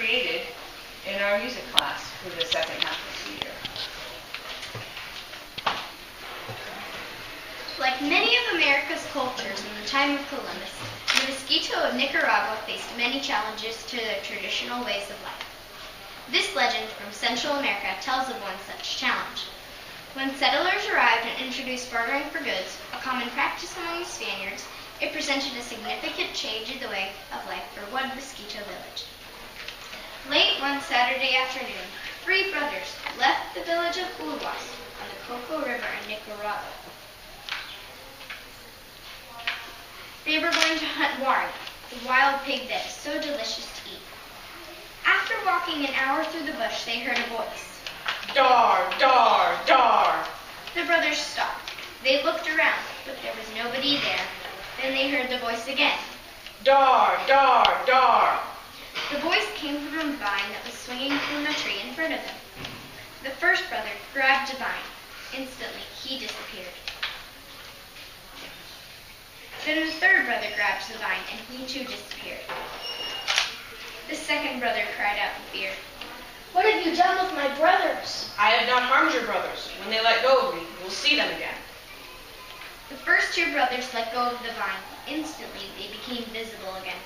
created in our music class for the second half of the year. Like many of America's cultures in the time of Columbus, the Mosquito of Nicaragua faced many challenges to their traditional ways of life. This legend from Central America tells of one such challenge. When settlers arrived and introduced bartering for goods, a common practice among the Spaniards, it presented a significant change in the way of life for one Mosquito village. Late one Saturday afternoon, 3 brothers left the village of Uluas on the Coco River in Nicaragua. They were going to hunt wari, the wild pig that is so delicious to eat. After walking an hour through the bush, they heard a voice. Dar, dar, dar. The brothers stopped. They looked around, but there was nobody there. Then they heard the voice again. Dar, dar, dar. The voice came from a vine that was swinging from a tree in front of them. The first brother grabbed a vine. Instantly, he disappeared. Then the third brother grabbed the vine, and he too disappeared. The second brother cried out in fear. What have you done with my brothers? I have not harmed your brothers. When they let go of me, you will see them again. The first 2 brothers let go of the vine. Instantly, they became visible again.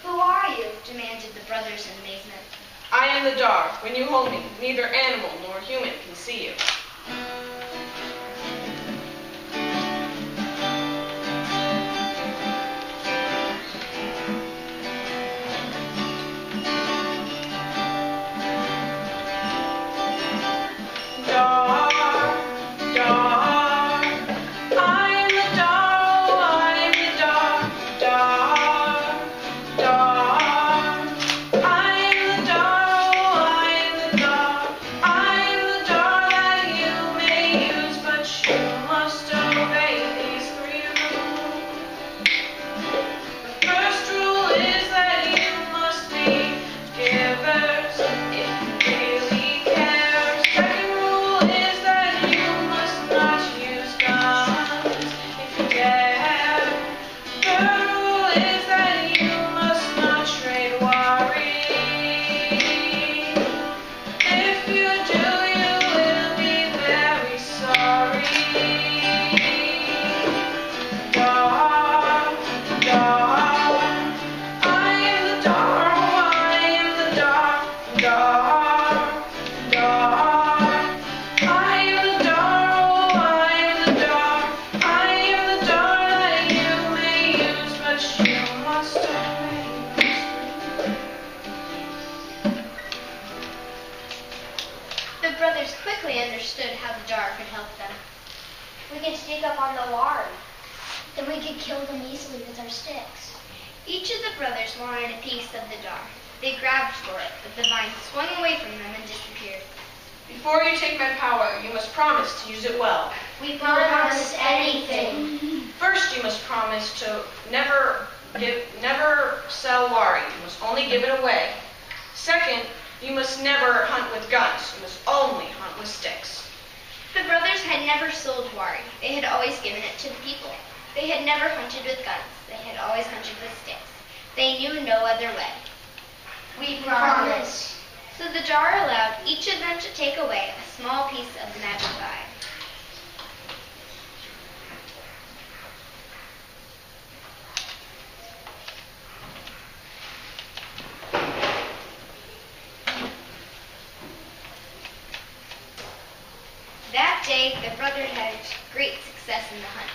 Who are you? Demanded the brothers in amazement. I am the Dar. When you hold me, neither animal nor human can see you. The brothers quickly understood how the Dar could help them. We can sneak up on the wari. Then we can kill them easily with our sticks. Each of the brothers wanted a piece of the Dar. They grabbed for it, but the vine swung away from them and disappeared. Before you take my power, you must promise to use it well. We promise anything. First, you must promise to never sell wari. You must only give it away. Second, you must never hunt with guns. You must only hunt with sticks. The brothers had never sold wari. They had always given it to the people. They had never hunted with guns. They had always hunted with sticks. They knew no other way. We promise. So the Dar allowed each of them to take away a small piece of the magic vine. That day, the brothers had great success in the hunt.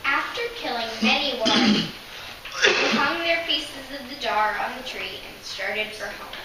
After killing many wari, they hung their pieces of the Dar on the tree and started for home.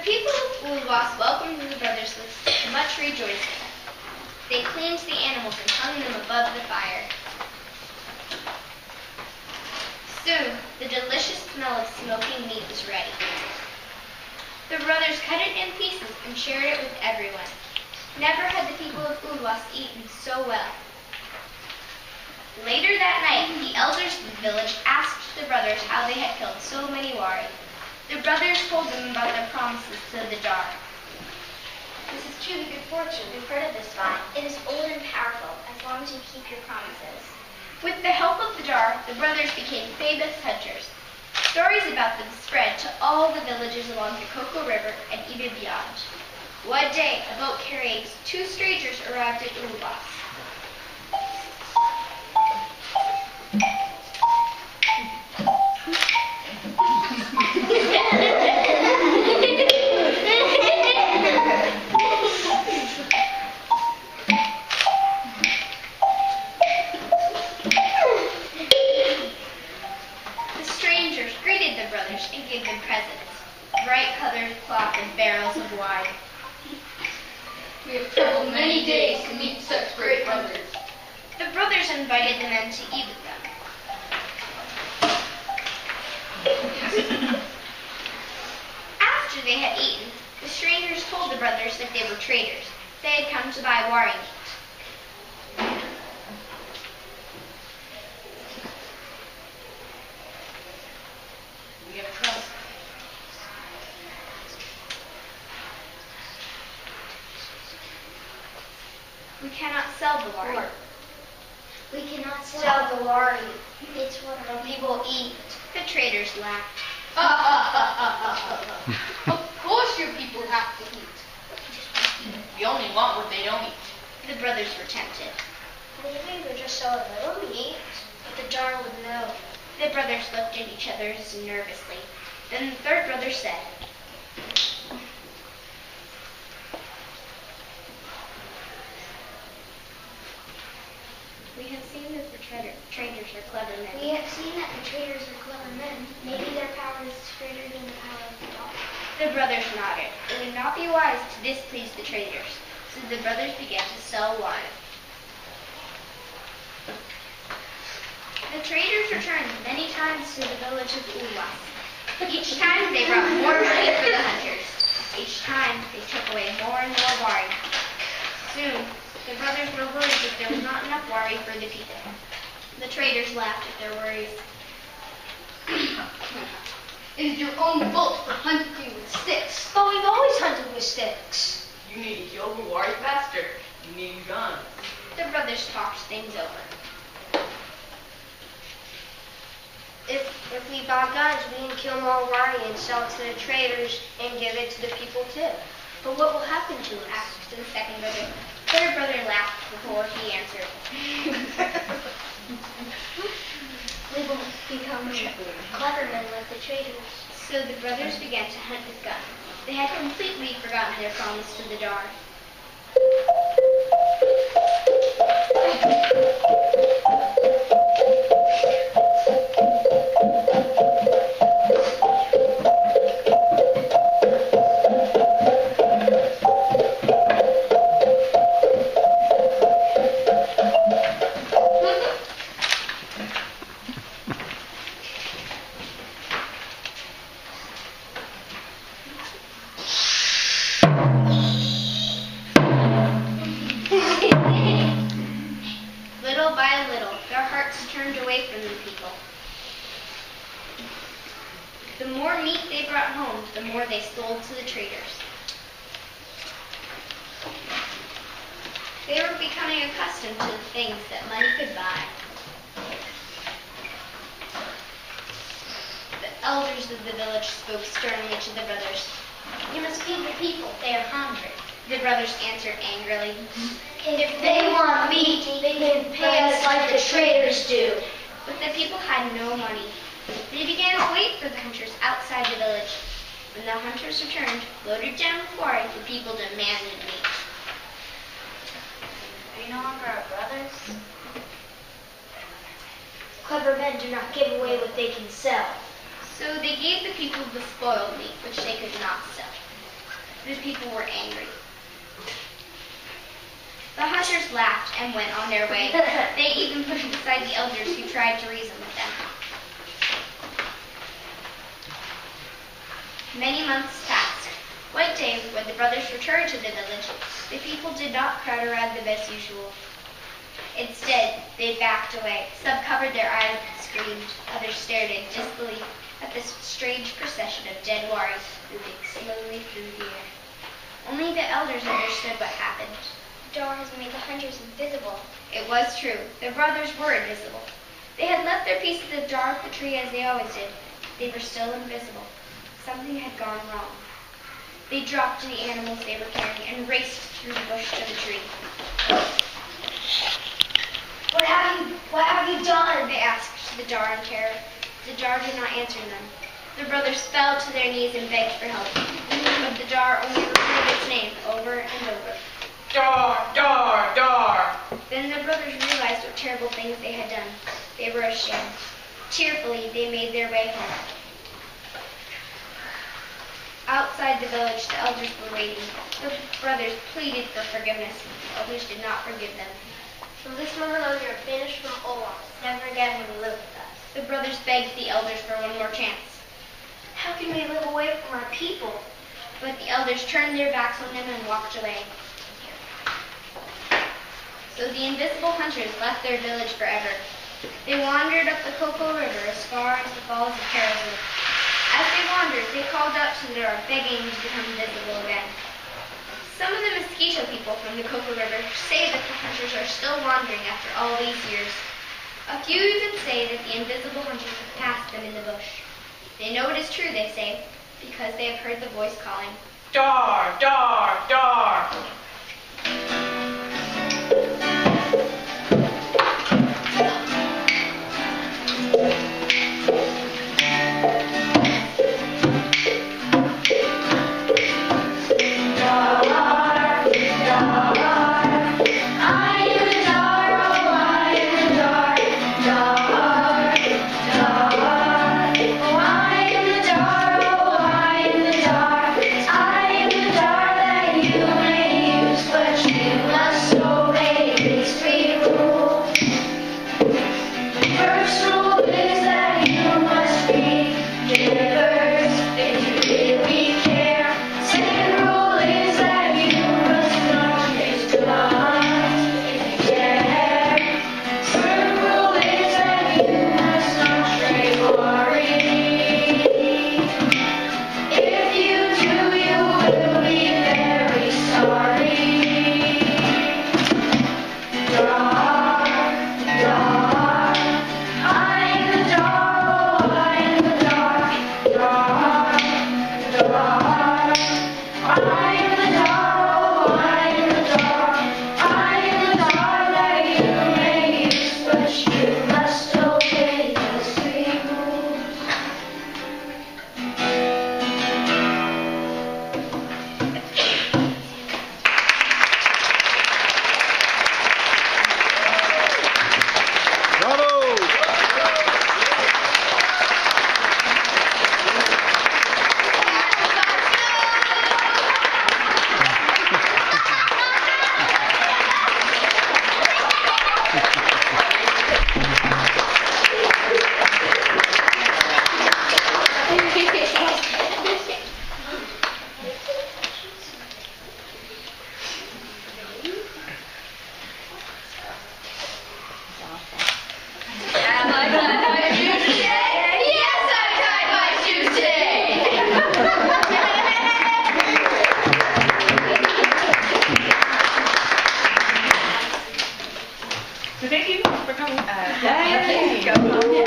people of Ulwas welcomed the brothers with much rejoicing. They cleaned the animals and hung them above the fire. Soon, the delicious smell of smoking meat was ready. The brothers cut it in pieces and shared it with everyone. Never had the people of Ulwas eaten so well. Later that night, the elders of the village asked the brothers how they had killed so many wari. The brothers told them about their promises to the jar. This is truly good fortune. We've heard of this vine. It is old and powerful, as long as you keep your promises. With the help of the jar, the brothers became famous hunters. Stories about them spread to all the villages along the Cocoa River and even beyond. One day, a boat carrying 2 strangers arrived at Ulwas. The strangers greeted the brothers and gave them presents, bright-colored cloth and barrels of wine. We have traveled many days to meet such great brothers. The brothers invited the men to eat with them. After they had eaten, the strangers told the brothers that they were traders. They had come to buy wari meat. We have trust. We cannot sell the wari. We cannot sell the wari. It's what our people eat. The traders laughed. Of course your people have to eat. We only want what they don't eat. The brothers were tempted. Maybe we just sell a little meat, but the jar would know. The brothers looked at each other nervously. Then the third brother said, "We have seen that the traders are clever men. We have seen that the traders are clever men. Maybe their power is greater than the power of the law. The brothers nodded. It would not be wise to displease the traders, so the brothers began to sell wine. The traders returned many times to the village of Ulwas. Each time they brought more money for the hunters. Each time they took away more and more wari. Soon, the brothers were worried that there was not enough wari for the people. The traders laughed at their worries. It is your own fault for hunting with sticks. But we've always hunted with sticks. You need to kill the wari faster. You need guns. The brothers talked things over. If we buy guns, we can kill more wari and sell it to the traders and give it to the people too. But what will happen to us? Asked the second brother. Third brother laughed before he answered. We will become clever men like the traders. So the brothers began to hunt with guns. They had completely forgotten their promise to the jar. Little by little, their hearts turned away from the people. The more meat they brought home, the more they sold to the traders. They were becoming accustomed to the things that money could buy. The elders of the village spoke sternly to the brothers. You must feed the people. They are hungry. The brothers answered angrily. If they want meat, they can pay us like the traders do. But the people had no money. They began to wait for the hunters outside the village. When the hunters returned, loaded down with wari, the people demanded meat. Are you no longer our brothers? Clever men do not give away what they can sell. So they gave the people the spoiled meat, which they could not sell. The people were angry. The hunters laughed and went on their way. They even pushed aside the elders who tried to reason with them. Many months passed. One day, when the brothers returned to the village, the people did not crowd around them as usual. Instead, they backed away. Some covered their eyes and screamed. Others stared in disbelief at this strange procession of dead warriors moving slowly through the air. Only the elders understood what happened. The door has made the hunters invisible. It was true. The brothers were invisible. They had left their pieces of jar of the tree as they always did. They were still invisible. Something had gone wrong. They dropped the animals they were carrying and raced through the bush to the tree. What have you done? They asked the jar in terror. The jar did not answer them. The brothers fell to their knees and begged for help. But the jar only repeated its name over and over. Dar, dar, dar. Then the brothers realized what terrible things they had done. They were ashamed. Tearfully, they made their way home. Outside the village, the elders were waiting. The brothers pleaded for forgiveness. The elders did not forgive them. From this moment on, you're banished from Olaf. Never again will you live with us. The brothers begged the elders for one more chance. How can we live away from our people? But the elders turned their backs on them and walked away. So the invisible hunters left their village forever. They wandered up the Cocoa River as far as the falls of Caribou. As they wandered, they called out to the door, begging to become visible again. Some of the Mosquito people from the Cocoa River say that the hunters are still wandering after all these years. A few even say that the invisible hunters have passed them in the bush. They know it is true, they say, because they have heard the voice calling, Dar, dar, dar. So thank you for coming. There you go.